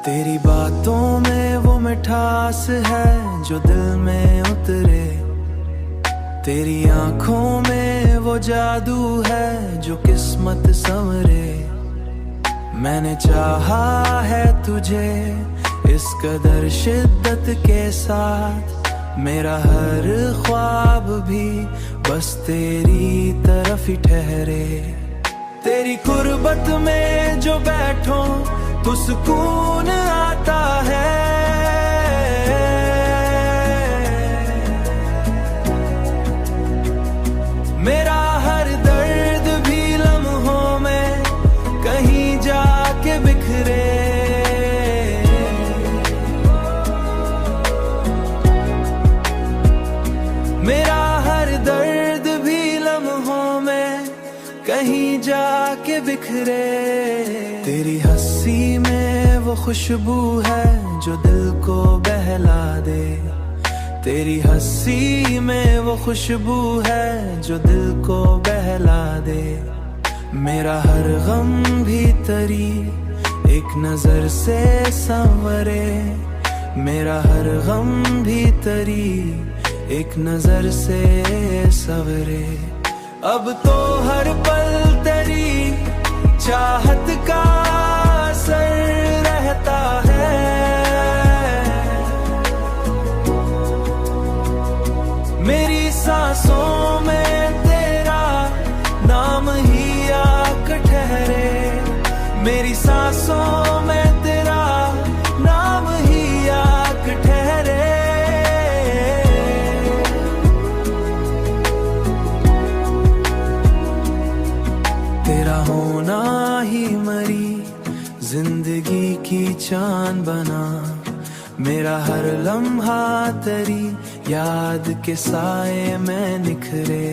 तेरी बातों में वो मिठास है जो दिल में उतरे, तेरी आंखों में वो जादू है जो किस्मत संवरे। मैंने चाहा है तुझे इस कदर शिद्दत के साथ, मेरा हर ख्वाब भी बस तेरी तरफ ही ठहरे। तेरी कुर्बत में जो बैठो तो सुकून आता है, मेरा हर दर्द भी लम्हों में कहीं जाके बिखरे। मेरा हर दर्द भी लम्हों में कहीं जाके बिखरे। तेरी हंसी में वो खुशबू है जो दिल को बहला दे, तेरी हंसी में वो खुशबू है जो दिल को बहला दे। मेरा हर गम भी तेरी एक नजर से संवरे, मेरा हर गम भी तेरी एक नजर से संवरे। अब तो हर पल तेरी चाहत का असर रहता है, मेरी सांसों में तेरा नाम ही आकर ठहरे, मेरी सांसों में तेरा नाम ही आकर ठहरे। तेरा होना ही मरी जिंदगी की चांद बना, मेरा हर लम्हा तेरी याद के साए में निखरे।